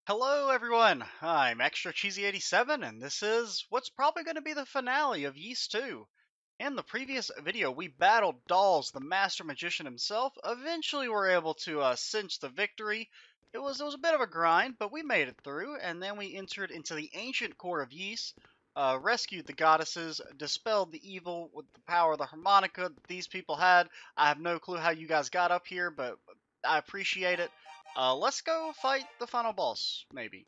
Hello everyone, I'm Extra Cheesy 87 and this is what's probably going to be the finale of Yeast 2. In the previous video we battled Dolls, the Master Magician himself. Eventually we were able to cinch the victory. It was a bit of a grind, but we made it through, and then we entered into the ancient core of Yeast, rescued the goddesses, dispelled the evil with the power of the harmonica that these people had. I have no clue how you guys got up here, but I appreciate it. Let's go fight the final boss, maybe.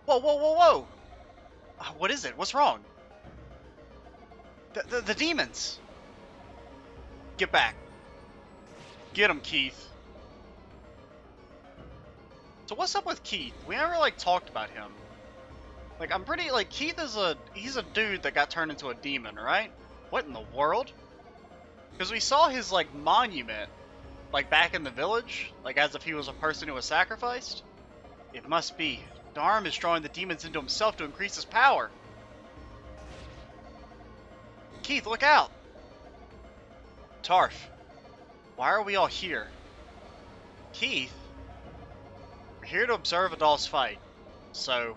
Whoa, whoa, whoa, whoa! What is it? What's wrong? The demons! Get back. Get him, Keith. So what's up with Keith? We never, talked about him. Keith is he's a dude that got turned into a demon, right? What in the world? Because we saw his, monument, back in the village, as if he was a person who was sacrificed. It must be. Darm is drawing the demons into himself to increase his power. Keith, look out! Tarf, why are we all here? Keith, we're here to observe Adal's fight. So,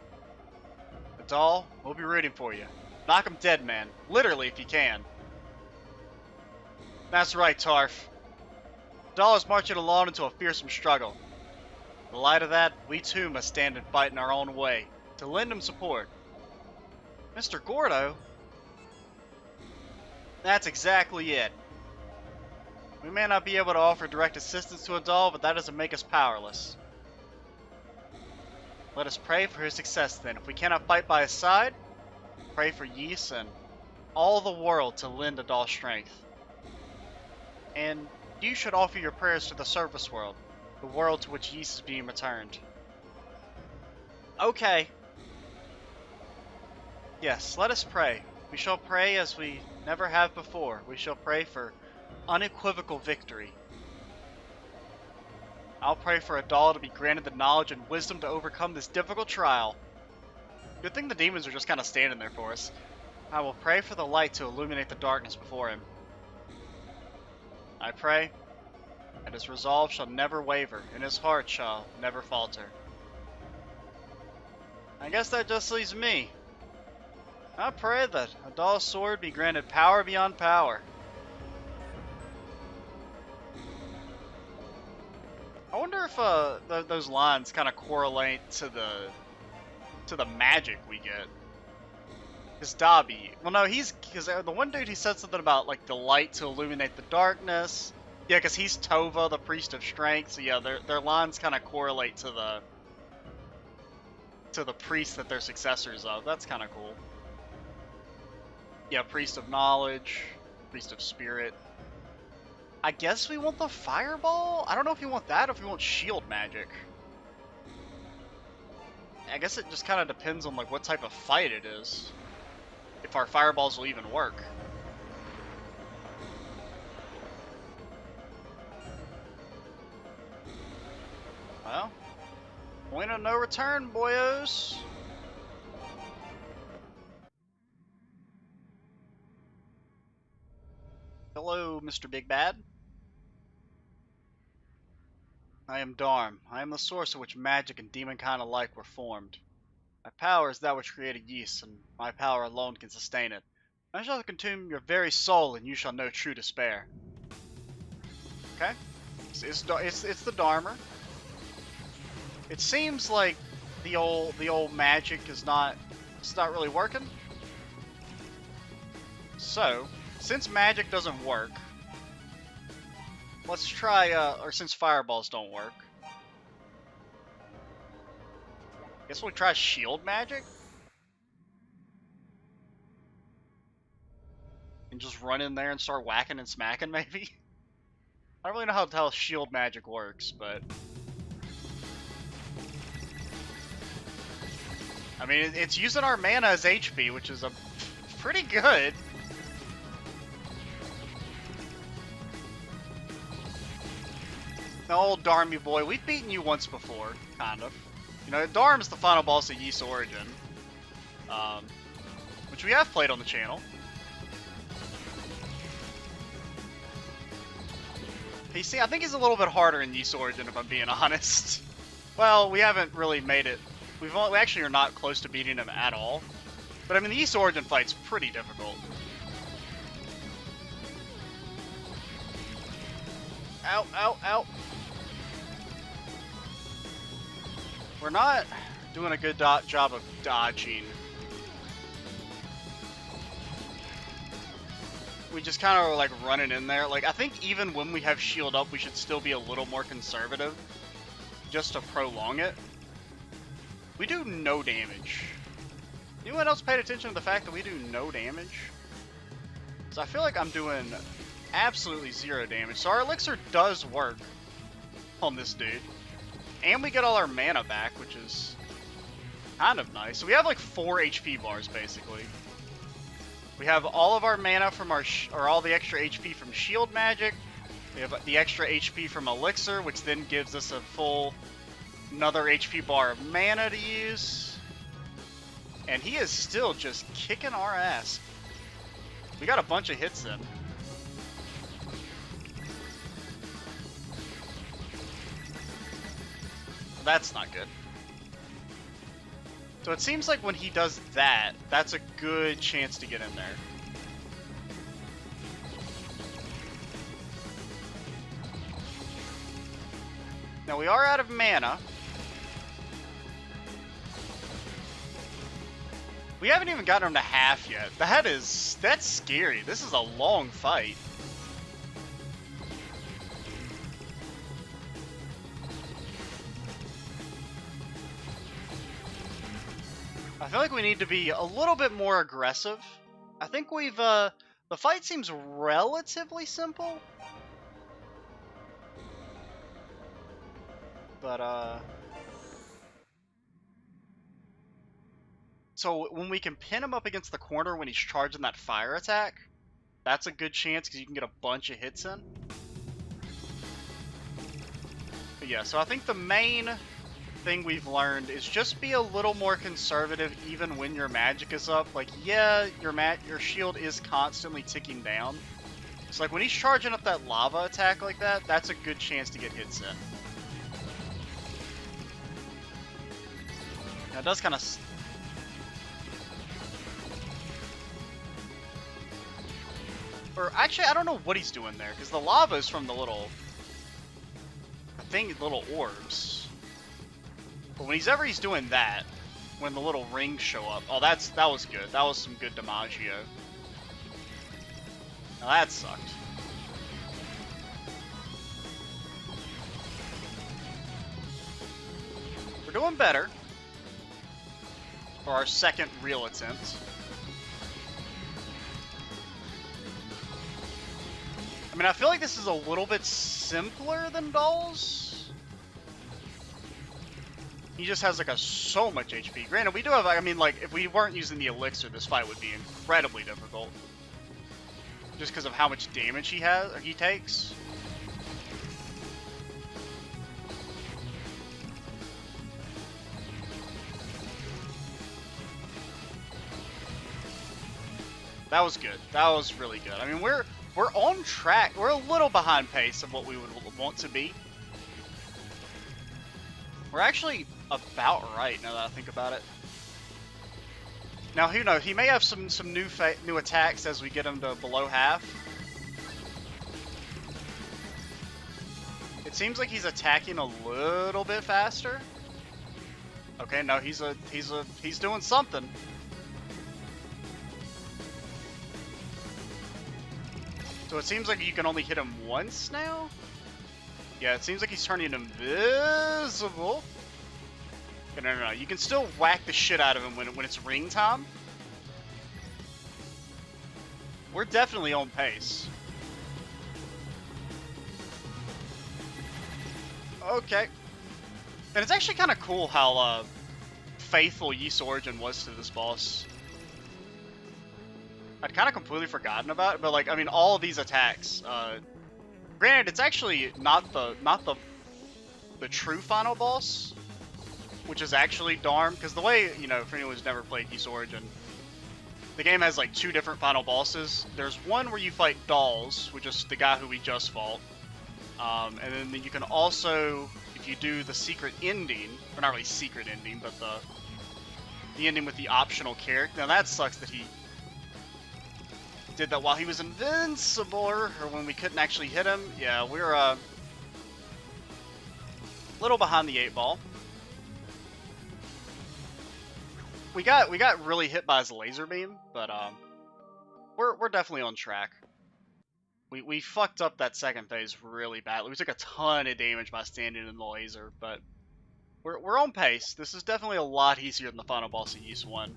Adal, we'll be rooting for you. Knock him dead, man. Literally, if you can. That's right, Tarf. Adal is marching alone into a fearsome struggle. In the light of that, we too must stand and fight in our own way, to lend him support. Mr. Gordo? That's exactly it. We may not be able to offer direct assistance to Adal, but that doesn't make us powerless. Let us pray for his success then. If we cannot fight by his side, pray for Ys and all the world to lend Adal strength. And you should offer your prayers to the surface world, the world to which Ys is being returned. Okay. Yes, let us pray. We shall pray as we never have before. We shall pray for unequivocal victory. I'll pray for Adal to be granted the knowledge and wisdom to overcome this difficult trial. Good thing the demons are just kind of standing there for us. I will pray for the light to illuminate the darkness before him. I pray that his resolve shall never waver, and his heart shall never falter. I guess that just leaves me. I pray that Adal's sword be granted power beyond power. I wonder if those lines kind of correlate to the magic we get. Because Dobby, well no, because the one dude he said something about the light to illuminate the darkness. Yeah, because he's Tova, the priest of strength. So yeah, their lines kind of correlate to the priests that they're successors of. That's kind of cool. Yeah, priest of knowledge, priest of spirit. I guess we want the fireball? I don't know if we want that or if we want shield magic. I guess it just kind of depends on what type of fight it is. If our fireballs will even work. Well, point of no return, boyos. Hello, Mr. Big Bad. I am Darm. I am the source of which magic and demonkind alike were formed. My power is that which created Ys, and my power alone can sustain it. I shall consume your very soul, and you shall know true despair. Okay, it's the Darmer. It seems like the old magic is not really working. So, since magic doesn't work, let's try or since fireballs don't work, guess we'll try shield magic? And just run in there and start whacking and smacking, maybe? I don't really know how shield magic works, but... I mean, it's using our mana as HP, which is pretty good. Now, old Darmy boy, we've beaten you once before, kind of. You know, Darm's the final boss of Ys Origin, which we have played on the channel. I think he's a little bit harder in Ys Origin, if I'm being honest. Well, we haven't really made it. We actually are not close to beating him at all. But I mean, the Ys Origin fight's pretty difficult. Ow, ow, ow. We're not doing a good job of dodging. We just kind of like running in there. Like, I think even when we have shield up, we should still be a little more conservative, just to prolong it. We do no damage. Anyone else paid attention to the fact that we do no damage? So I feel like I'm doing absolutely 0 damage. So our elixir does work on this dude. And we get all our mana back, which is kind of nice. So we have like 4 HP bars, basically. We have all of our mana from our, or all the extra HP from shield magic. We have the extra HP from elixir, which then gives us a full another HP bar of mana to use. And he is still just kicking our ass. We got a bunch of hits in. That's not good. So it seems like when he does that, that's a good chance to get in there. Now we are out of mana. We haven't even gotten him to half yet. That's scary. This is a long fight. I feel like we need to be a little bit more aggressive. I think we've, the fight seems relatively simple. But, so when we can pin him up against the corner when he's charging that fire attack, that's a good chance because you can get a bunch of hits in. But yeah, so I think the main thing we've learned is just be a little more conservative even when your magic is up. Like, yeah, your shield is constantly ticking down. So like when he's charging up that lava attack like that, that's a good chance to get hits in. Now it does kind of... Or actually, I don't know what he's doing there, because the lava is from the little... I think little orbs. But when he's doing that, when the little rings show up, oh, that was good. That was some good DiMaggio. Now that sucked. We're doing better for our second real attempt. I mean, I feel like this is a little bit simpler than Dolls. He just has like so much HP. Granted, we do have, I mean, like, if we weren't using the elixir, this fight would be incredibly difficult. Just because of how much damage he takes. That was good. That was really good. I mean, we're on track. We're a little behind pace of what we would want to be. We're actually about right now that I think about it. Now, who knows? He may have some new attacks as we get him to below half. It seems like he's attacking a little bit faster. Okay, no, he's doing something. So it seems like you can only hit him once now? Yeah, it seems like he's turning invisible. Okay, no. You can still whack the shit out of him when it's ring time. We're definitely on pace. Okay. And it's actually kind of cool how faithful Ys Origin was to this boss. I'd kind of completely forgotten about it, but like, I mean, all of these attacks, granted, it's actually not the true final boss, which is actually Darm, because the way, you know, for anyone who's never played Ys Origin, the game has like 2 different final bosses. There's one where you fight Dolls, which is the guy who we just fought, And then you can also, if you do the secret ending, or not really secret ending, but the ending with the optional character. Now that sucks that he did that while he was invincible, or when we couldn't actually hit him. Yeah, we're a little behind the 8 ball. We got really hit by his laser beam, but we're definitely on track. We fucked up that second phase really badly. We took a ton of damage by standing in the laser, but we're on pace. This is definitely a lot easier than the final boss of Ys 1.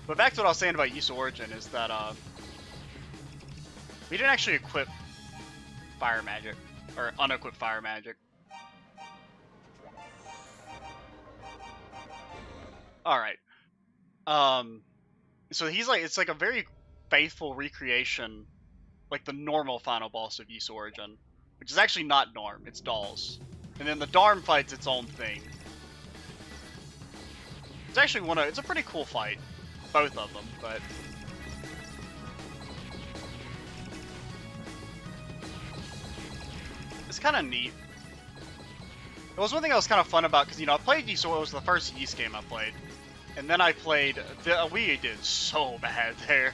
But back to what I was saying about Ys Origin is that we didn't actually equip fire magic, or unequip fire magic. Alright. So he's like, it's like a very faithful recreation, like the normal final boss of Ys Origin, which is actually not Darm, it's Dolls. And then the Darm fight's its own thing. It's actually it's a pretty cool fight, both of them, but it's kind of neat. It was one thing that was kind of fun about, because, you know, I played Ys, it was the first Ys game I played. And then I played, we did so bad there.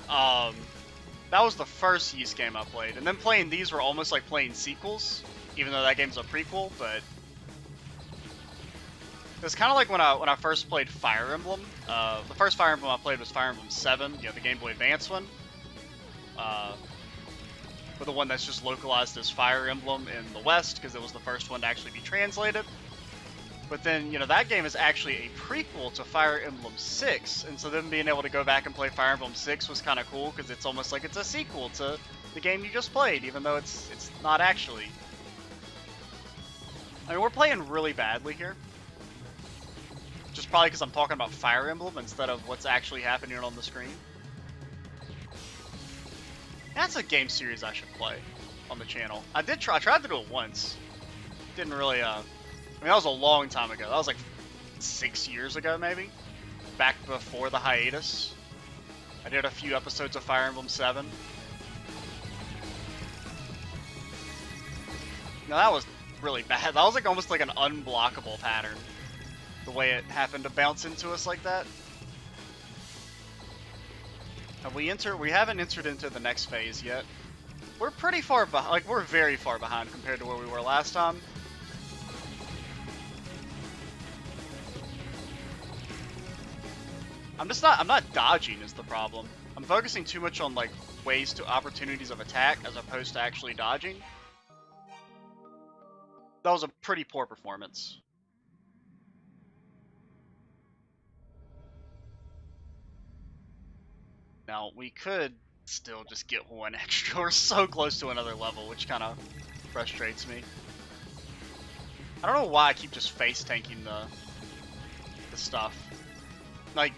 That was the first Ys game I played. And then playing these were almost like playing sequels, even though that game's a prequel, but it's kind of like when I first played Fire Emblem. The first Fire Emblem I played was Fire Emblem 7, you know, the Game Boy Advance one. But the one that's just localized as Fire Emblem in the West, because it was the first one to actually be translated. But then, you know, that game is actually a prequel to Fire Emblem 6, and so then being able to go back and play Fire Emblem 6 was kind of cool, because it's almost like it's a sequel to the game you just played, even though it's not actually. I mean, we're playing really badly here. Just probably because I'm talking about Fire Emblem instead of what's actually happening on the screen. That's a game series I should play on the channel. I tried to do it once. Didn't really, I mean, that was a long time ago. That was like 6 years ago, maybe. Back before the hiatus. I did a few episodes of Fire Emblem 7. No, that was really bad. That was like almost like an unblockable pattern. The way it happened to bounce into us like that. Have we haven't entered into the next phase yet. We're pretty far behind, like we're very far behind compared to where we were last time. I'm not dodging is the problem. I'm focusing too much on like ways to opportunities of attack as opposed to actually dodging. That was a pretty poor performance. Now, we could still just get one extra. We're so close to another level, which kind of frustrates me. I don't know why I keep just face tanking the stuff. Like,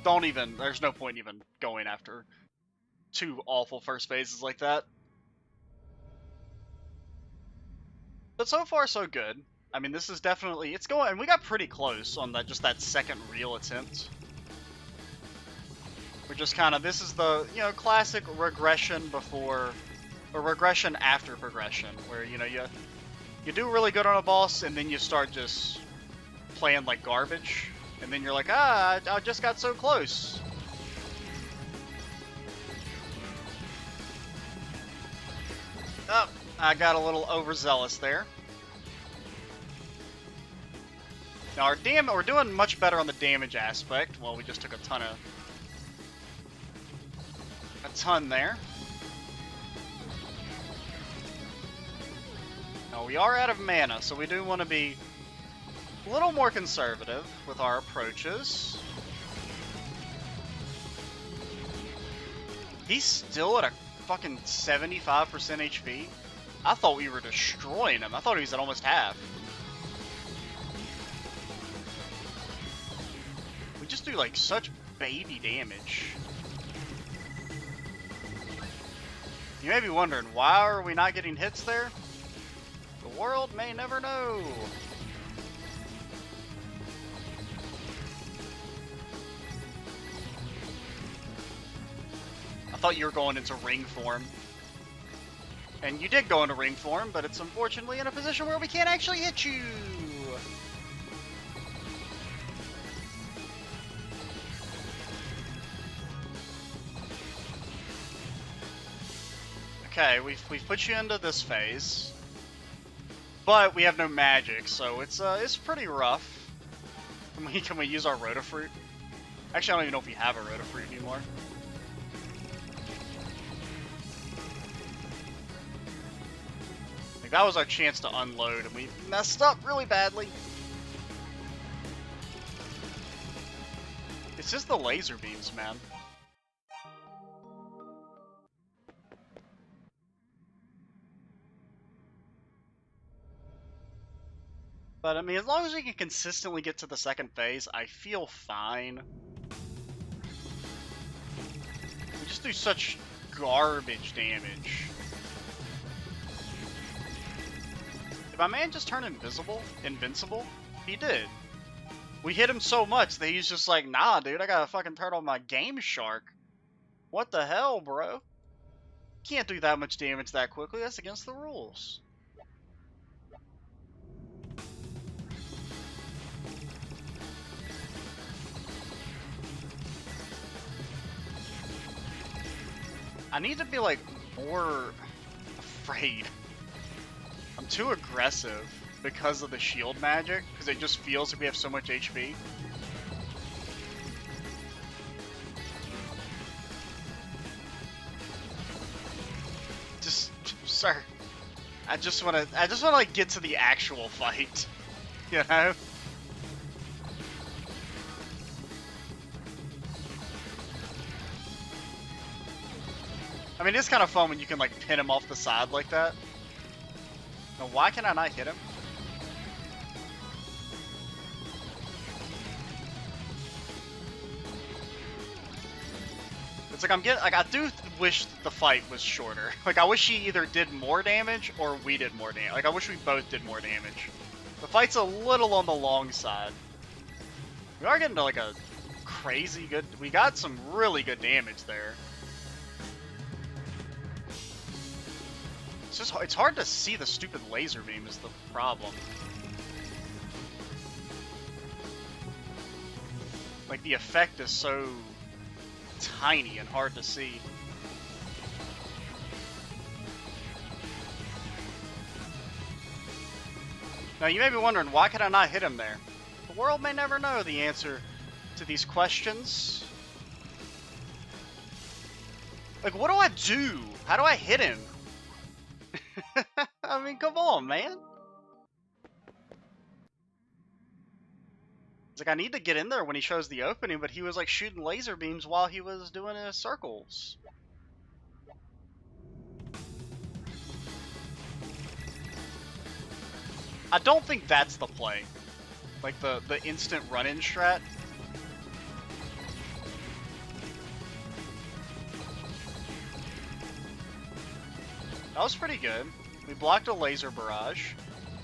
there's no point even going after 2 awful first phases like that. But so far, so good. I mean, this is definitely, it's going, and we got pretty close on just that second real attempt. We're just kind of, this is the, you know, classic regression before, or regression after progression, where, you know, you do really good on a boss, and then you start just playing like garbage, and then you're like, I just got so close. Oh, I got a little overzealous there. Now we're doing much better on the damage aspect. Well, we just took a ton there. Now we are out of mana, so we do want to be a little more conservative with our approaches. He's still at a fucking 75% HP. I thought we were destroying him. I thought he was at almost half. We just do like such baby damage. You may be wondering, why are we not getting hits there? The world may never know. I thought you were going into ring form. And you did go into ring form, but it's unfortunately in a position where we can't actually hit you. Okay, we've put you into this phase, but we have no magic, so it's pretty rough. Can we use our Rotafruit? Actually, I don't even know if we have a Rotafruit anymore. Like, that was our chance to unload, and we messed up really badly. It's just the laser beams, man. But, I mean, as long as we can consistently get to the second phase, I feel fine. We just do such garbage damage. Did my man just turn invincible? He did. We hit him so much that he's just like, nah, dude, I gotta fucking turn on my Game Shark. What the hell, bro? Can't do that much damage that quickly. That's against the rules. I need to be, like, more afraid. I'm too aggressive because of the shield magic, because it just feels like we have so much HP. Just, sir, I just wanna like get to the actual fight, you know? I mean, it's kind of fun when you can like pin him off the side like that. Now, why can I not hit him? It's like I do wish the fight was shorter. Like, I wish he either did more damage or we did more damage. Like, I wish we both did more damage. The fight's a little on the long side. We are getting to like a crazy good. We got some really good damage there. It's hard to see the stupid laser beam is the problem. Like, the effect is so tiny and hard to see. Now, you may be wondering, why could I not hit him there? The world may never know the answer to these questions. Like, what do I do? How do I hit him? I mean, come on, man. It's like, I need to get in there when he shows the opening, but he was like shooting laser beams while he was doing his circles. I don't think that's the play. Like the instant run-in strat. That was pretty good. We blocked a laser barrage.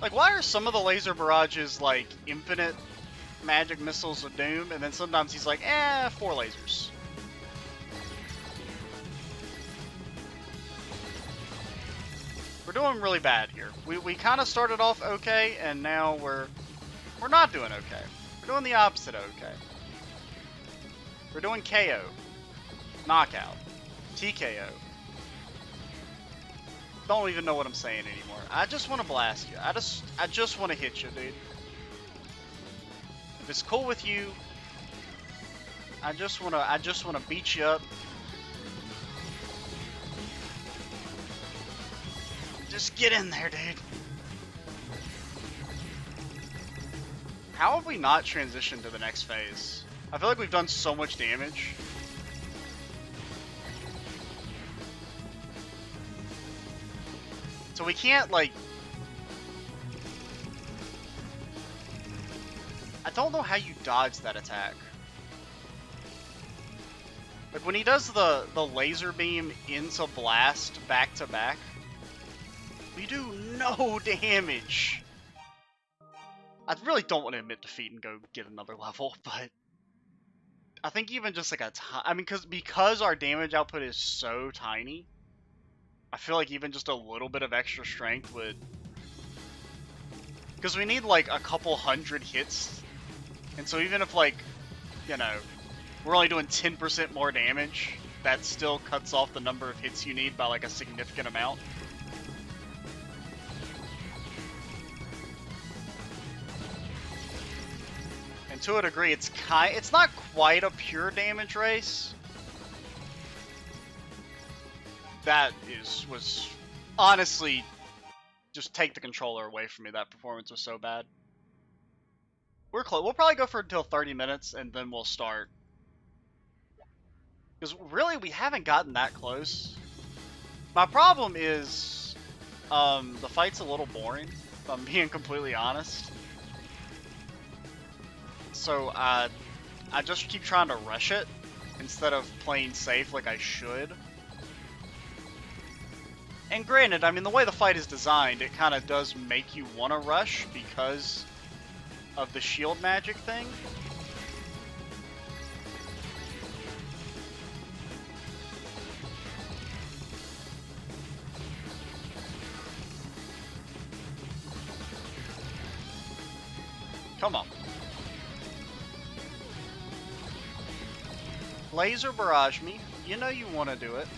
Like, why are some of the laser barrages like infinite magic missiles of doom, and then sometimes he's like, 4 lasers. We're doing really bad here. We kind of started off okay, and now we're not doing okay. We're doing the opposite of okay. We're doing KO, knockout, TKO. Don't even know what I'm saying anymore. I just want to blast you. I just want to hit you, dude. If it's cool with you, I just want to beat you up. Just get in there, dude. How have we not transitioned to the next phase? I feel like we've done so much damage. So we can't, like... I don't know how you dodge that attack. Like, when he does the laser beam into blast back to back, we do no damage. I really don't want to admit defeat and go get another level, but I think even just like I mean, because our damage output is so tiny, I feel like even just a little bit of extra strength would... Because we need like a couple hundred hits. And so even if like, you know, we're only doing 10% more damage, that still cuts off the number of hits you need by like a significant amount. And to a degree, it's not quite a pure damage race. That was honestly, just take the controller away from me. That performance was so bad. We're close. We'll probably go for until 30 minutes and then we'll start. Because really, we haven't gotten that close. My problem is, the fight's a little boring, if I'm being completely honest. So, I just keep trying to rush it, instead of playing safe like I should. And granted, I mean, the way the fight is designed, it kind of does make you want to rush because of the shield magic thing. Come on. Laser barrage me. You know you want to do it.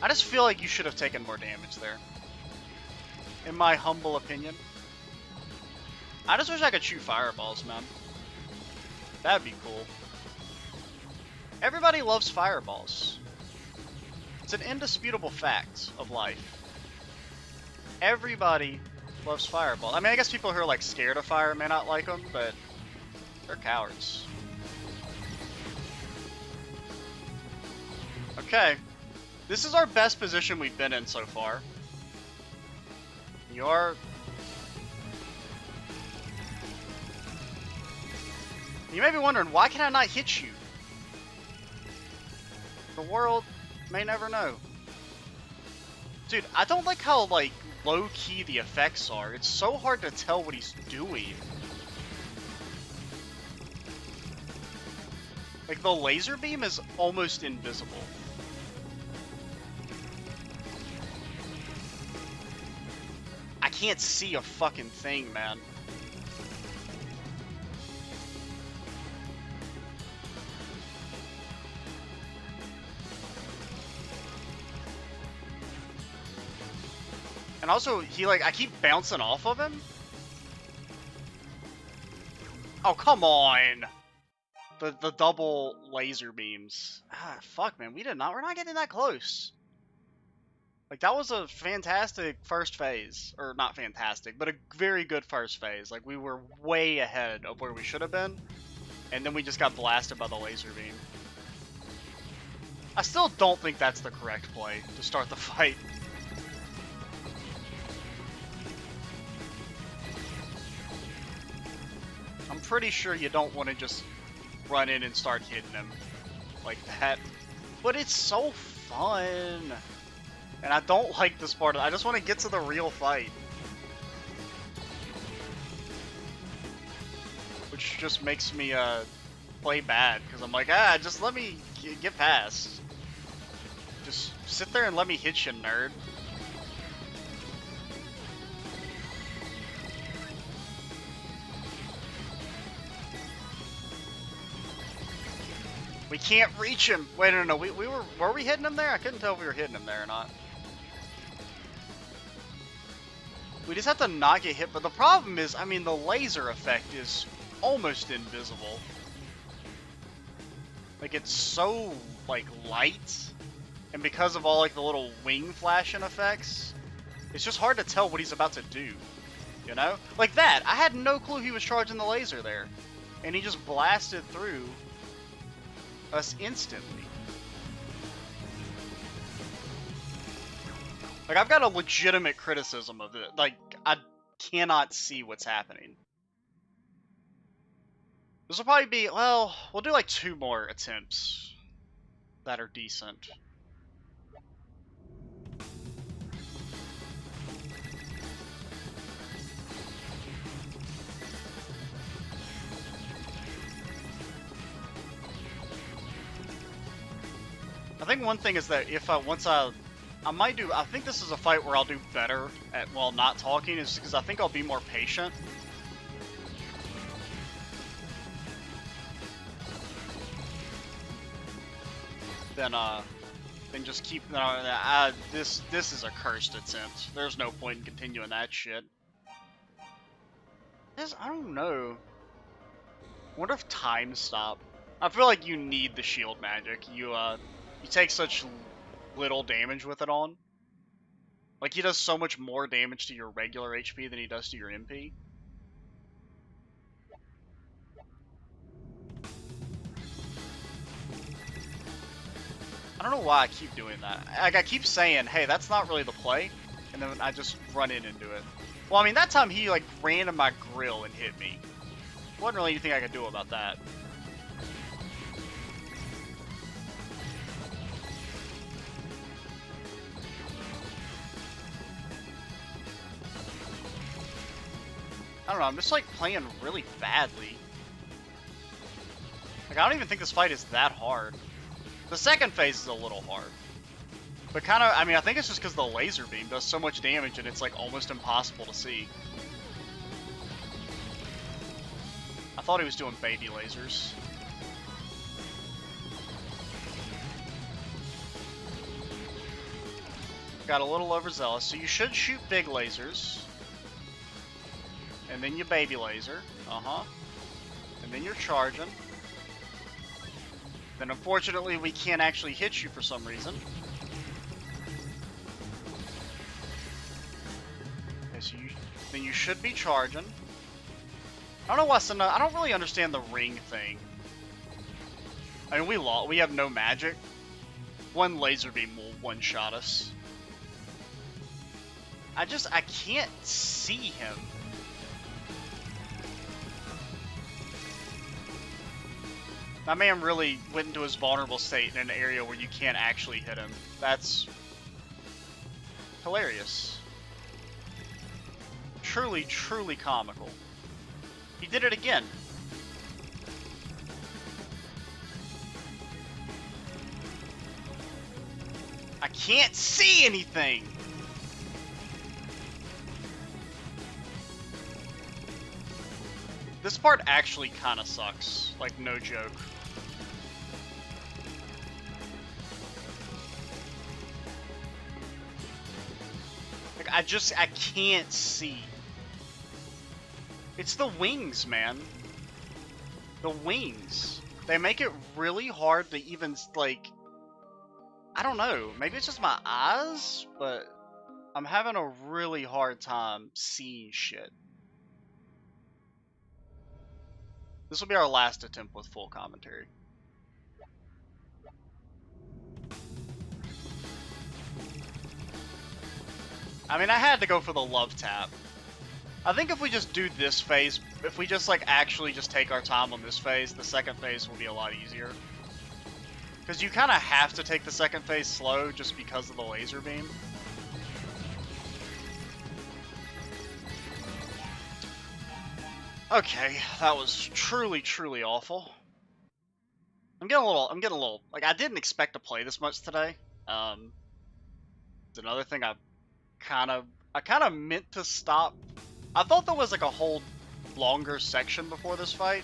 I just feel like you should have taken more damage there. In my humble opinion. I just wish I could shoot fireballs, man. That'd be cool. Everybody loves fireballs. It's an indisputable fact of life. Everybody loves fireballs. I mean, I guess people who are like scared of fire may not like them, but they're cowards. Okay. This is our best position we've been in so far. You may be wondering, why can I not hit you? The world may never know. Dude, I don't like how, like, low-key the effects are. It's so hard to tell what he's doing. Like, the laser beam is almost invisible. I can't see a fucking thing, man. And also, I keep bouncing off of him. Oh, come on. The double laser beams. Ah, fuck, man. We're not getting that close. Like, that was a fantastic first phase. Or, not fantastic, but a very good first phase. Like, we were way ahead of where we should have been. And then we just got blasted by the laser beam. I still don't think that's the correct play to start the fight. I'm pretty sure you don't want to just run in and start hitting him like that. But it's so fun. And I don't like this part. I just want to get to the real fight. Which just makes me play bad. Because I'm like, just let me get past. Just sit there and let me hit you, nerd. We can't reach him. Wait, no. Were we hitting him there? I couldn't tell if we were hitting him there or not. We just have to not get hit. But the problem is, I mean, the laser effect is almost invisible. Like, it's so, like, light. And because of all, like, the little wing flashing effects, it's just hard to tell what he's about to do. You know? Like that. I had no clue he was charging the laser there. And he just blasted through us instantly. Like, I've got a legitimate criticism of it. Like, I cannot see what's happening. This will probably be, well, we'll do like 2 more attempts that are decent. I think one thing is that if I might do. I think this is a fight where I'll do better at while not talking, is because I think I'll be more patient. Then just keep. This is a cursed attempt. There's no point in continuing that shit. I don't know. I wonder if time stop. I feel like you need the shield magic. You take such little damage with it on. Like, he does so much more damage to your regular HP than he does to your MP. I don't know why I keep doing that. Like, I keep saying, hey, that's not really the play, and then I just run in and do it. Well, I mean, that time he, like, ran in my grill and hit me. Wasn't really anything I could do about that. I don't know, I'm just, like, playing really badly. Like, I don't even think this fight is that hard. The second phase is a little hard. But kind of, I mean, I think it's just because the laser beam does so much damage and it's, like, almost impossible to see. I thought he was doing baby lasers. Got a little overzealous, so you should shoot big lasers. And then you baby laser. And then you're charging. Then unfortunately we can't actually hit you for some reason. Okay, so then you should be charging. I don't know why I don't really understand the ring thing. I mean, we have no magic. One laser beam will one-shot us. I can't see him. My man really went into his vulnerable state in an area where you can't actually hit him. That's hilarious. Truly, truly comical. He did it again. I can't see anything! This part actually kind of sucks. Like, no joke. Like, I can't see. It's the wings, man. The wings. They make it really hard to even, like... I don't know. Maybe it's just my eyes, but I'm having a really hard time seeing shit. This will be our last attempt with full commentary. I mean, I had to go for the love tap. I think if we just do this phase, if we just like actually just take our time on this phase, the second phase will be a lot easier. Because you kind of have to take the second phase slow just because of the laser beam. Okay, that was truly, truly awful. I'm getting a little, like, I didn't expect to play this much today. It's another thing I kind of meant to stop. I thought there was like a whole longer section before this fight.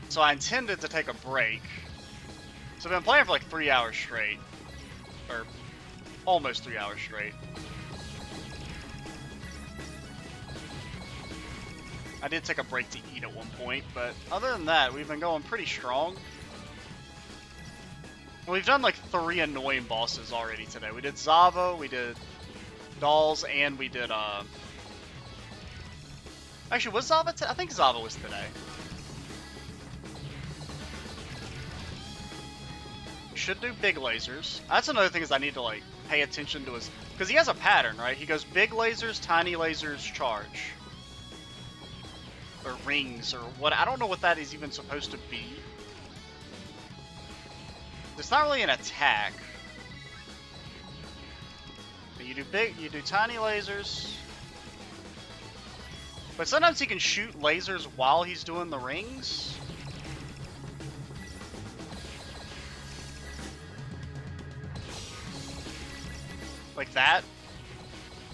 So I intended to take a break. So I've been playing for like 3 hours straight. Or almost 3 hours straight. I did take a break to eat at one point, but other than that, we've been going pretty strong. And we've done like 3 annoying bosses already today. We did Zava, we did Dolls, and we did, Actually, was Zava I think Zava was today. We should do big lasers. That's another thing is I need to, like, pay attention to his... Because he has a pattern, right? He goes big lasers, tiny lasers, charge. Or rings, or what. I don't know what that is even supposed to be. It's not really an attack. But you do tiny lasers. But sometimes he can shoot lasers while he's doing the rings. like that,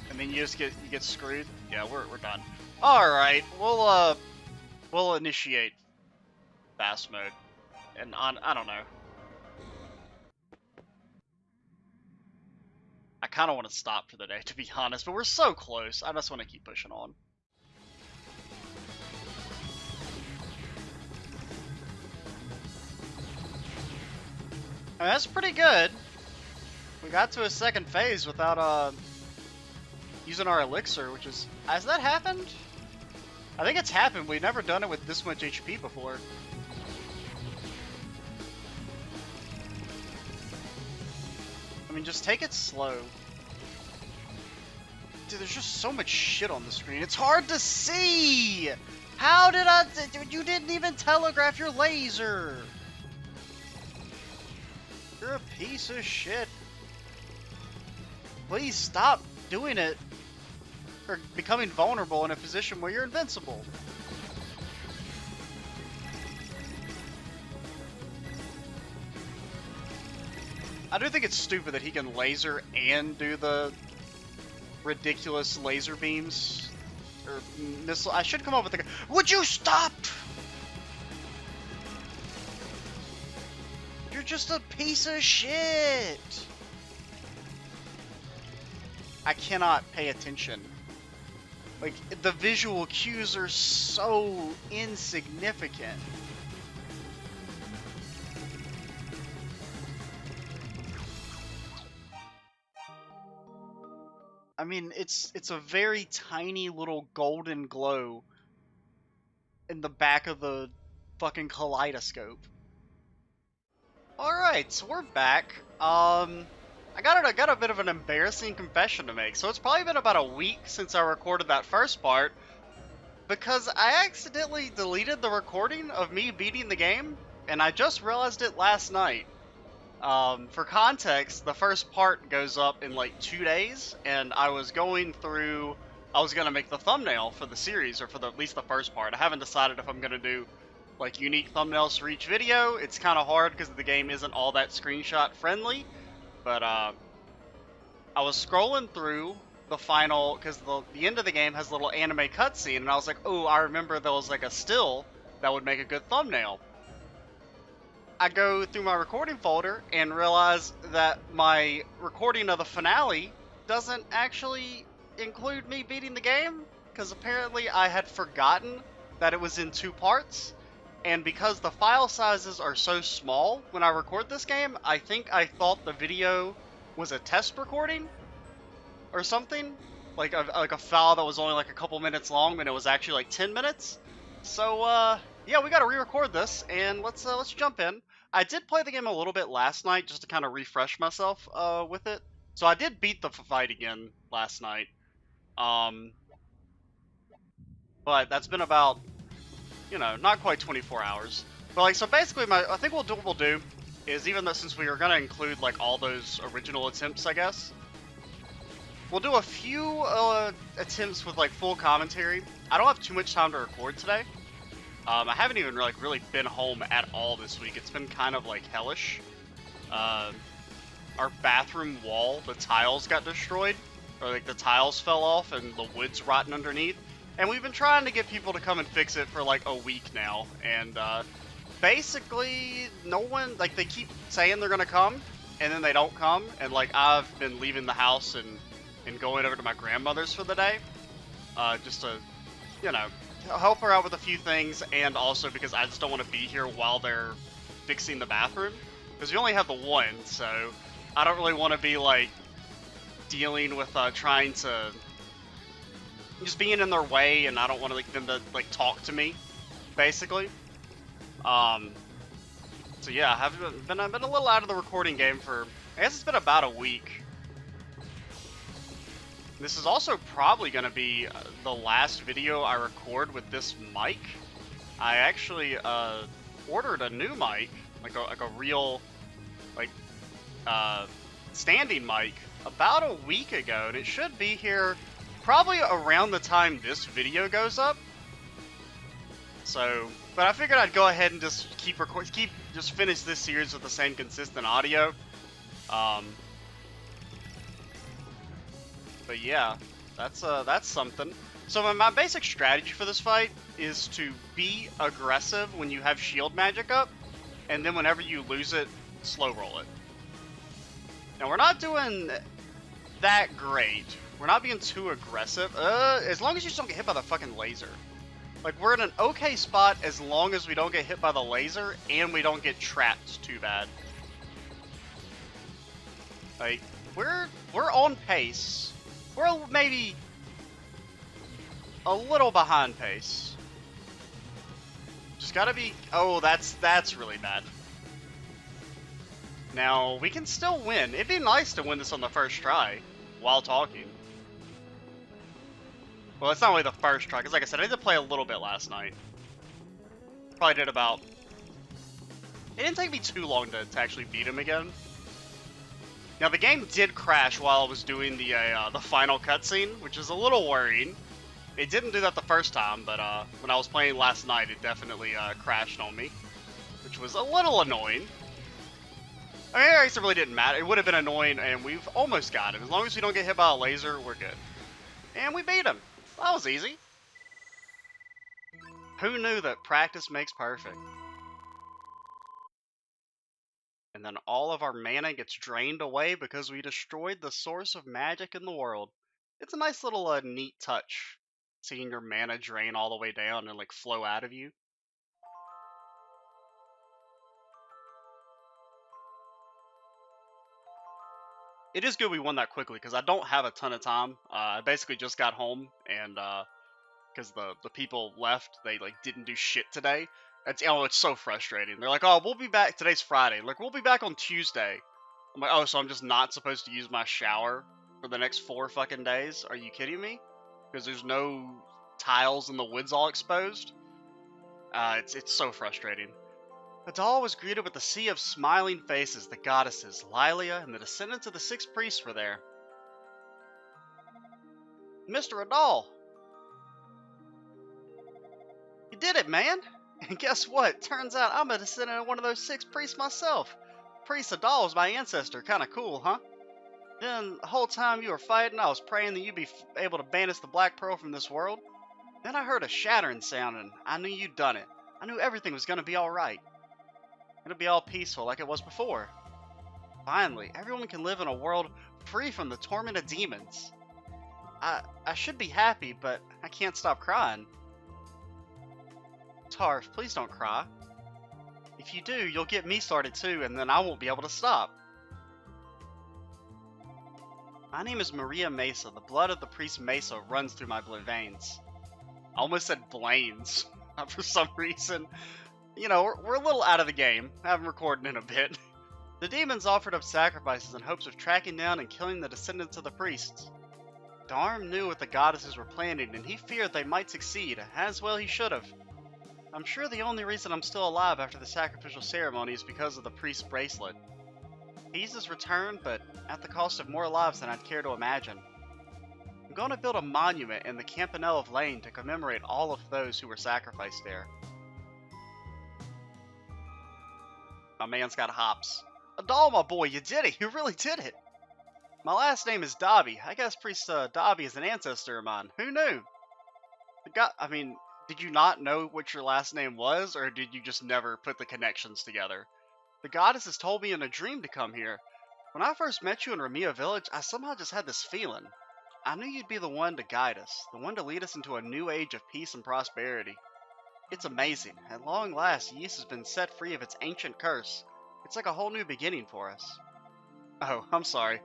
and then you get screwed. Yeah, we're done. All right, we'll initiate fast mode, and I don't know. I kind of want to stop for the day, to be honest, but we're so close. I just want to keep pushing on. I mean, that's pretty good. We got to a second phase without using our elixir, which is... Has that happened? I think it's happened. We've never done it with this much HP before. I mean, just take it slow. Dude, there's just so much shit on the screen. It's hard to see! How did I... You didn't even telegraph your laser! You're a piece of shit. Please stop doing it. Or becoming vulnerable in a position where you're invincible. I do think it's stupid that he can laser and do the ridiculous laser beams. Or missile. I should come up with a... Would you stop? You're just a piece of shit. I cannot pay attention. Like, the visual cues are so insignificant. I mean, it's a very tiny little golden glow in the back of the fucking kaleidoscope. Alright, so we're back. I got a bit of an embarrassing confession to make. So it's probably been about a week since I recorded that first part, because I accidentally deleted the recording of me beating the game, and I just realized it last night. For context, the first part goes up in like 2 days, and I was going to make the thumbnail for the series, or for at least the first part. I haven't decided if I'm going to do like unique thumbnails for each video. It's kind of hard because the game isn't all that screenshot friendly. But I was scrolling through the final, because the end of the game has a little anime cutscene, and I was like, oh, I remember there was like a still that would make a good thumbnail. I go through my recording folder and realize that my recording of the finale doesn't actually include me beating the game, because apparently I had forgotten that it was in 2 parts. And because the file sizes are so small when I record this game, I think I thought the video was a test recording or something, like a file that was only like a couple minutes long, when it was actually like 10 minutes. So yeah, we got to re-record this, and let's jump in. I did play the game a little bit last night just to kind of refresh myself with it. So I did beat the fight again last night, but that's been about, you know, not quite 24 hours. But like, so basically I think what we'll do is, even though since we are going to include like all those original attempts, I guess, we'll do a few attempts with like full commentary. I don't have too much time to record today. I haven't even really been home at all this week. It's been kind of like hellish. Our bathroom wall, the tiles got destroyed, or like the tiles fell off and the wood's rotten underneath. And we've been trying to get people to come and fix it for like a week now, and basically no one, like, they keep saying they're gonna come, and then they don't come, and like I've been leaving the house and going over to my grandmother's for the day, just to, you know, help her out with a few things, and also because I just don't want to be here while they're fixing the bathroom, because we only have the one, so I don't really want to be like dealing with trying to just being in their way, and I don't want to, like, them to like talk to me, basically. So yeah, I've been a little out of the recording game for, I guess it's been about a week. This is also probably going to be the last video I record with this mic. I actually ordered a new mic, like a real, like, standing mic about a week ago, and it should be here probably around the time this video goes up. So, but I figured I'd go ahead and just just finish this series with the same consistent audio. But yeah, that's something. So my basic strategy for this fight is to be aggressive when you have shield magic up, and then whenever you lose it, slow roll it. Now we're not doing that great. We're not being too aggressive. As long as you just don't get hit by the fucking laser. Like, we're in an okay spot as long as we don't get hit by the laser and we don't get trapped too bad. Like, we're on pace. We're maybe a little behind pace. Just gotta be... Oh, that's really bad. Now, we can still win. It'd be nice to win this on the first try while talking. Well, it's not really the first try, because like I said, I did play a little bit last night. Probably did about... It didn't take me too long to actually beat him again. Now, the game did crash while I was doing the final cutscene, which is a little worrying. It didn't do that the first time, but when I was playing last night, it definitely crashed on me, which was a little annoying. I mean, I guess it really didn't matter. It would have been annoying, and we've almost got him. As long as we don't get hit by a laser, we're good. And we beat him. That was easy. Who knew that practice makes perfect? And then all of our mana gets drained away because we destroyed the source of magic in the world. It's a nice little neat touch, seeing your mana drain all the way down and like flow out of you. It is good we won that quickly because I don't have a ton of time. I basically just got home and because the people left, they like didn't do shit today. It's so frustrating. They're like, oh, we'll be back. Today's Friday. Like, we'll be back on Tuesday. I'm like, oh, so I'm just not supposed to use my shower for the next 4 fucking days? Are you kidding me? Because there's no tiles and the wood's all exposed. It's so frustrating. The doll was greeted with a sea of smiling faces. The goddesses, Lilia, and the descendants of the 6 priests were there. Mr. Adal! You did it, man! And guess what? Turns out I'm a descendant of one of those 6 priests myself. Priest Adal is my ancestor. Kinda cool, huh? Then, the whole time you were fighting, I was praying that you'd be able to banish the Black Pearl from this world. Then I heard a shattering sound, and I knew you'd done it. I knew everything was gonna be alright. It'll be all peaceful like it was before. Finally, everyone can live in a world free from the torment of demons. I should be happy, but I can't stop crying. Tarf, please don't cry. If you do, you'll get me started too, and then I won't be able to stop. My name is Maria Mesa. The blood of the priest Mesa runs through my blood veins. I almost said Blaine's for some reason. You know, we're a little out of the game. I haven't recorded in a bit. The demons offered up sacrifices in hopes of tracking down and killing the descendants of the priests. Darm knew what the goddesses were planning, and he feared they might succeed, as well he should have. I'm sure the only reason I'm still alive after the sacrificial ceremony is because of the priest's bracelet. Peace has returned, but at the cost of more lives than I'd care to imagine. I'm going to build a monument in the Campanile of Lane to commemorate all of those who were sacrificed there. My man's got hops. Adal, my boy, you did it! You really did it! My last name is Dobby. I guess Priest Dobby is an ancestor of mine. Who knew? Did you not know what your last name was, or did you just never put the connections together? The goddesses told me in a dream to come here. When I first met you in Ramia Village, I somehow just had this feeling. I knew you'd be the one to guide us, the one to lead us into a new age of peace and prosperity. It's amazing. At long last, Ys has been set free of its ancient curse. It's like a whole new beginning for us. Oh, I'm sorry.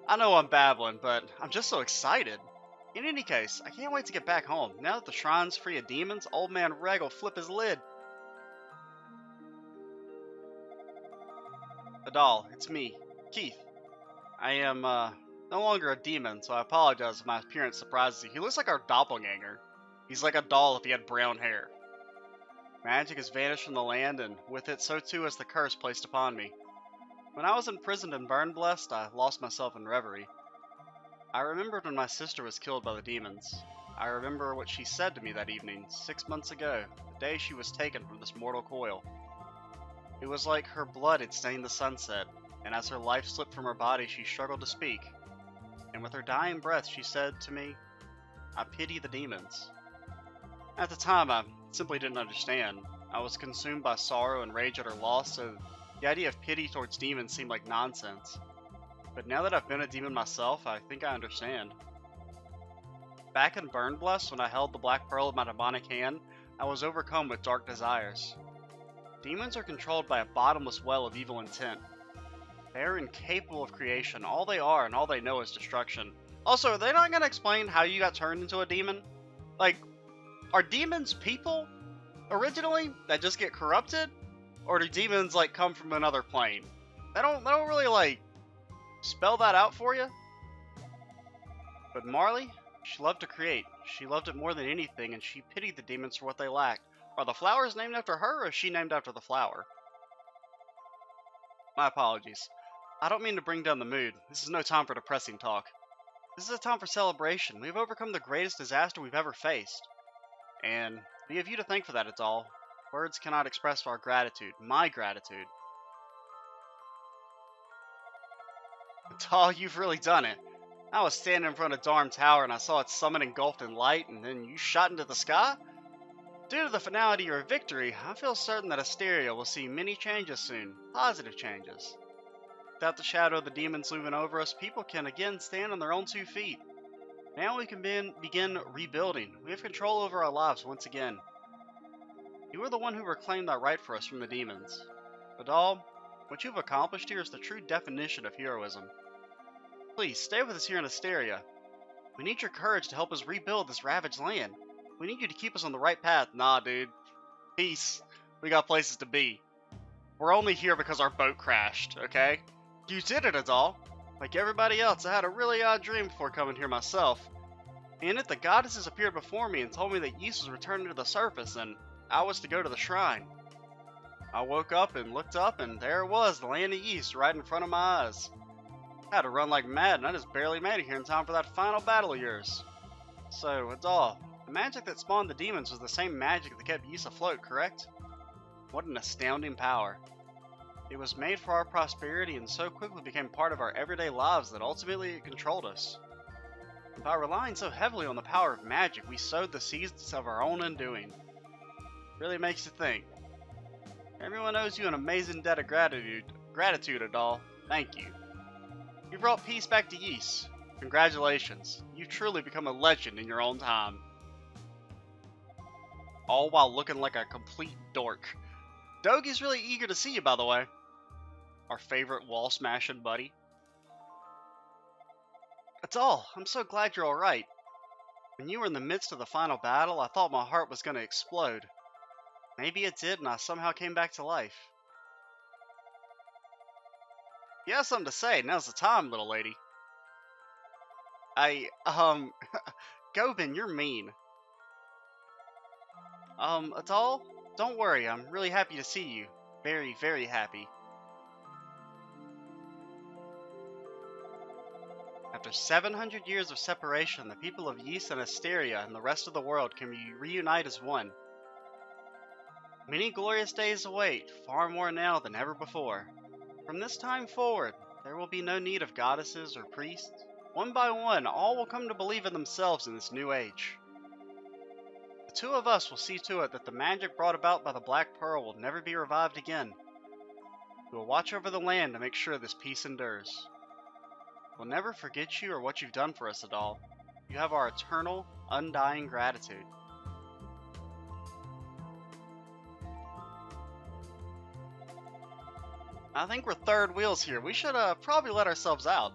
I know I'm babbling, but I'm just so excited. In any case, I can't wait to get back home. Now that the shrine's free of demons, old man Reg will flip his lid. Adal, it's me, Keith. I am, no longer a demon, so I apologize if my appearance surprises you. He looks like our doppelganger. He's like a doll if he had brown hair. Magic has vanished from the land, and with it, so too has the curse placed upon me. When I was imprisoned and burned blessed, I lost myself in reverie. I remembered when my sister was killed by the demons. I remember what she said to me that evening, 6 months ago, the day she was taken from this mortal coil. It was like her blood had stained the sunset, and as her life slipped from her body, she struggled to speak. and with her dying breath she said to me, "I pity the demons." At the time, I simply didn't understand. I was consumed by sorrow and rage at her loss, so the idea of pity towards demons seemed like nonsense. But now that I've been a demon myself, I think I understand. Back in Burnbless, when I held the Black Pearl in my demonic hand, I was overcome with dark desires. Demons are controlled by a bottomless well of evil intent. They are incapable of creation. All they are and all they know is destruction. Also, are they not going to explain how you got turned into a demon? Like, are demons people originally that just get corrupted? Or do demons like come from another plane? They don't really like spell that out for you. But Marley, she loved to create. She loved it more than anything, and she pitied the demons for what they lacked. Are the flowers named after her, or is she named after the flower? My apologies. I don't mean to bring down the mood. This is no time for depressing talk. This is a time for celebration. We've overcome the greatest disaster we've ever faced. And we have you to thank for that, it's all. Words cannot express our gratitude. My gratitude. Tal, you've really done it. I was standing in front of Darm Tower and I saw its summit engulfed in light, and then you shot into the sky? Due to the finality of your victory, I feel certain that Asteria will see many changes soon. Positive changes. Without the shadow of the demons looming over us, people can again stand on their own 2 feet. Now we can begin rebuilding. We have control over our lives once again. You are the one who reclaimed that right for us from the demons. Vidal, what you've accomplished here is the true definition of heroism. Please, stay with us here in Asteria. We need your courage to help us rebuild this ravaged land. We need you to keep us on the right path. Nah, dude. Peace. We got places to be. We're only here because our boat crashed, okay? You did it, Adal. Like everybody else, I had a really odd dream before coming here myself. In it, the goddesses appeared before me and told me that Ys was returning to the surface, and I was to go to the shrine. I woke up and looked up, and there it was, the land of Ys, right in front of my eyes. I had to run like mad, and I just barely made it here in time for that final battle of yours. So, Adal, the magic that spawned the demons was the same magic that kept Ys afloat, correct? What an astounding power. It was made for our prosperity and so quickly became part of our everyday lives that ultimately it controlled us. And by relying so heavily on the power of magic, we sowed the seeds of our own undoing. Really makes you think. Everyone owes you an amazing debt of gratitude, Adal. Thank you. You brought peace back to Ys. Congratulations. You've truly become a legend in your own time. All while looking like a complete dork. Dogi's really eager to see you, by the way. Our favorite wall-smashing buddy. That's all. I'm so glad you're alright. When you were in the midst of the final battle, I thought my heart was going to explode. Maybe it did, and I somehow came back to life. You have something to say. Now's the time, little lady. Gobin, you're mean. Adal, don't worry. I'm really happy to see you. Very, very happy. After 700 years of separation, the people of Ys and Asteria and the rest of the world can reunite as one. Many glorious days await, far more now than ever before. From this time forward, there will be no need of goddesses or priests. One by one, all will come to believe in themselves in this new age. The 2 of us will see to it that the magic brought about by the Black Pearl will never be revived again. We will watch over the land to make sure this peace endures. We'll never forget you or what you've done for us, Adal. You have our eternal, undying gratitude. I think we're third wheels here. We should probably let ourselves out.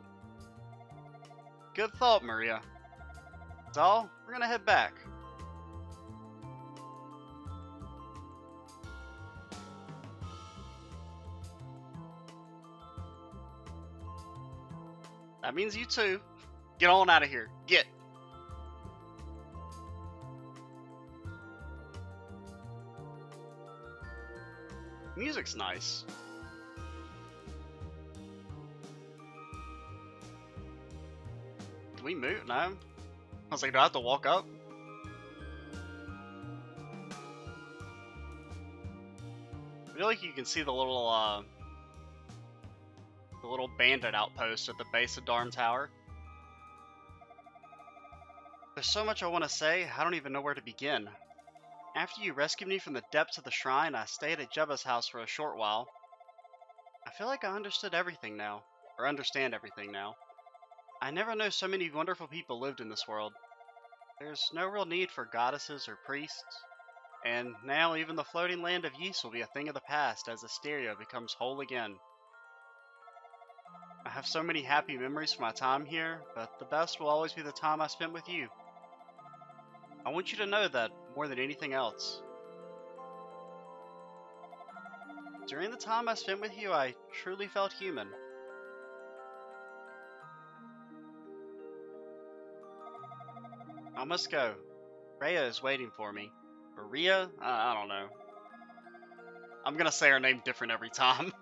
Good thought, Maria. Adal, we're gonna head back. That means you too. Get on out of here. Get. Music's nice. Can we move? No? I was like, do I have to walk up? I feel like you can see the little bandit outpost at the base of Darm Tower. There's so much I want to say, I don't even know where to begin. After you rescued me from the depths of the shrine, I stayed at Jebba's house for a short while. I feel like I understood everything now, or understand everything now. I never knew so many wonderful people lived in this world. There's no real need for goddesses or priests, and now even the floating land of Ys will be a thing of the past as Asteria becomes whole again. I have so many happy memories from my time here, but the best will always be the time I spent with you. I want you to know that more than anything else. During the time I spent with you, I truly felt human. I must go. Rhea is waiting for me. Or Rhea? I don't know. I'm gonna say her name different every time.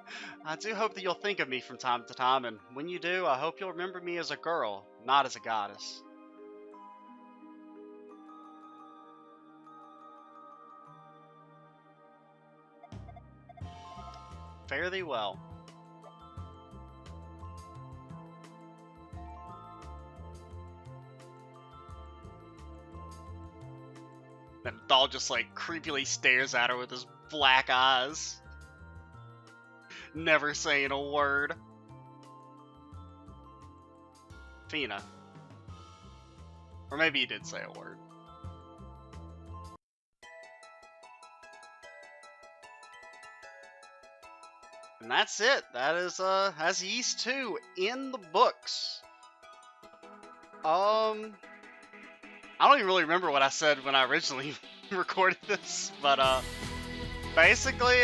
I do hope that you'll think of me from time to time, and when you do, I hope you'll remember me as a girl, not as a goddess. Fare thee well. And the doll just like creepily stares at her with his black eyes. Never saying a word. Fina. Or maybe he did say a word. And that's it. That's Ys 2 in the books. I don't even really remember what I said when I originally recorded this, but basically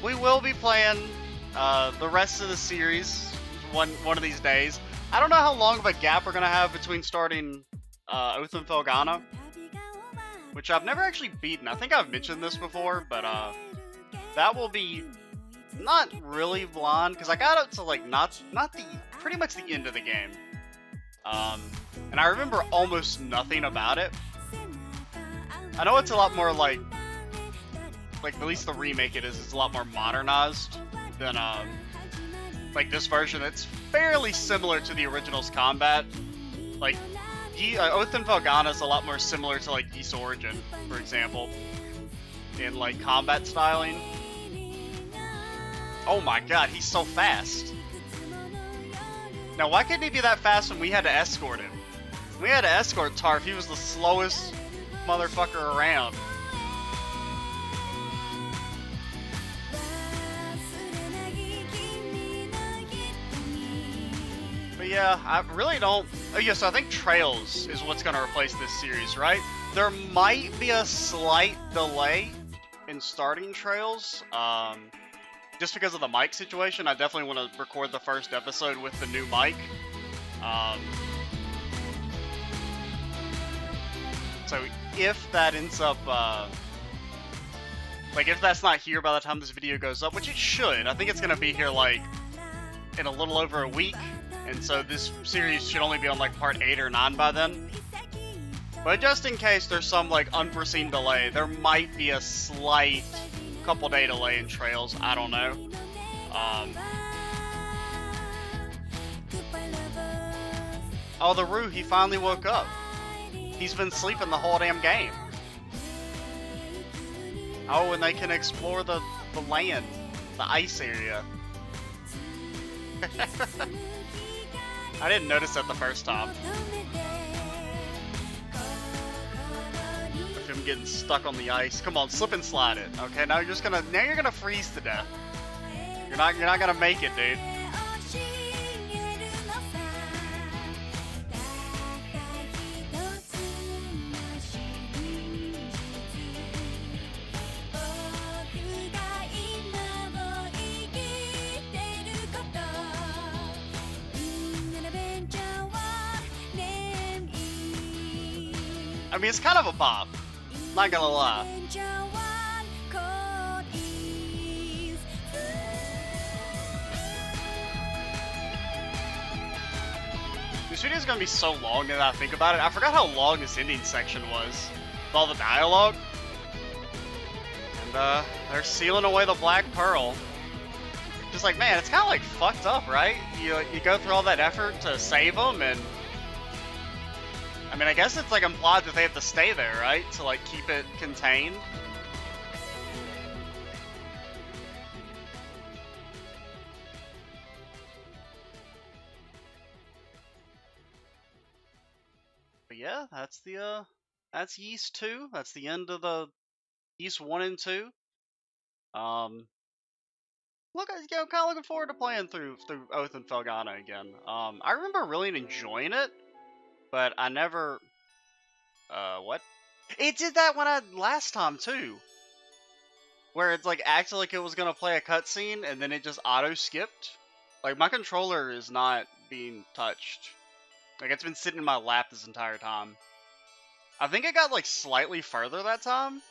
we will be playing the rest of the series one of these days. I don't know how long of a gap we're gonna have between starting Oath and Felghana, which I've never actually beaten. I think I've mentioned this before, but that will be not really blonde, because I got up to like not the pretty much the end of the game, and I remember almost nothing about it. I know it's a lot more like at least the remake it's a lot more modernized than like this version. It's fairly similar to the original's combat. Like Oath and Felghana is a lot more similar to like Ys Origin, for example, in like combat styling. Oh my god, he's so fast. Now, why couldn't he be that fast when we had to escort him? When we had to escort Tarf, he was the slowest motherfucker around. But yeah, I really don't... Oh yeah, so I think Trails is what's going to replace this series, right? There might be a slight delay in starting Trails. Just because of the mic situation. I definitely want to record the first episode with the new mic. So if that ends up, like if that's not here by the time this video goes up, which it should, I think it's going to be here like in a little over a week. And so this series should only be on like part 8 or 9 by then. But just in case there's some like unforeseen delay, there might be a slight couple day delay in Trails. I don't know. Oh, the Rue, he finally woke up. He's been sleeping the whole damn game. Oh, and they can explore the land, the ice area. I didn't notice that the first time. Him getting stuck on the ice. Come on, slip and slide it. Okay, now you're gonna freeze to death. You're not gonna make it, dude. I mean, it's kind of a bop. Not gonna lie. This video is gonna be so long now that I think about it. I forgot how long this ending section was with all the dialogue. And they're sealing away the Black Pearl. Just like, man, it's kind of like fucked up, right? You go through all that effort to save them, and I mean, I guess it's like implied that they have to stay there, right? To like keep it contained. But yeah, that's Yeast 2. That's the end of the Yeast 1 and 2. Look, kind of looking forward to playing through Oath and Felghana again. I remember really enjoying it, but I never. What? It did that when I last time too, where it's like acted like it was gonna play a cutscene and then it just auto skipped. Like my controller is not being touched. Like it's been sitting in my lap this entire time. I think it got like slightly further that time,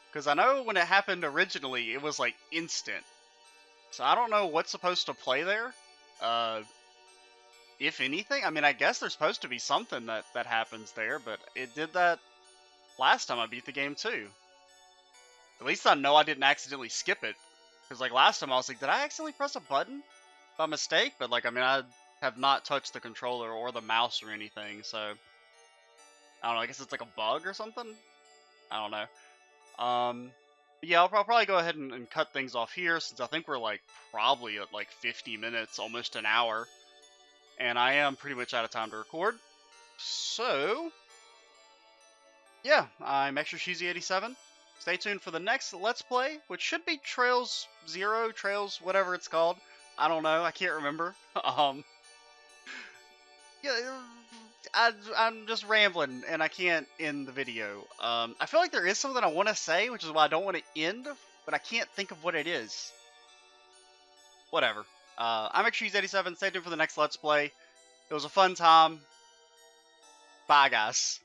because I know when it happened originally, it was like instant. So I don't know what's supposed to play there. If anything, I mean, I guess there's supposed to be something that happens there, but it did that last time I beat the game too. At least I know I didn't accidentally skip it, because like last time I was like, did I accidentally press a button by mistake? But like, I mean, I have not touched the controller or the mouse or anything, so I don't know. I guess it's like a bug or something. I don't know. Yeah, I'll probably go ahead and cut things off here, since I think we're like probably at like 50 minutes, almost an hour. And I am pretty much out of time to record. So, yeah, I'm Extra Cheesy 87. Stay tuned for the next Let's Play, which should be Trails Zero, Trails, whatever it's called. I don't know, I can't remember. Yeah, I'm just rambling, and I can't end the video. I feel like there is something I want to say, which is why I don't want to end, but I can't think of what it is. Whatever. I'm Extra Cheesy 87. Stay tuned for the next Let's Play. It was a fun time. Bye, guys.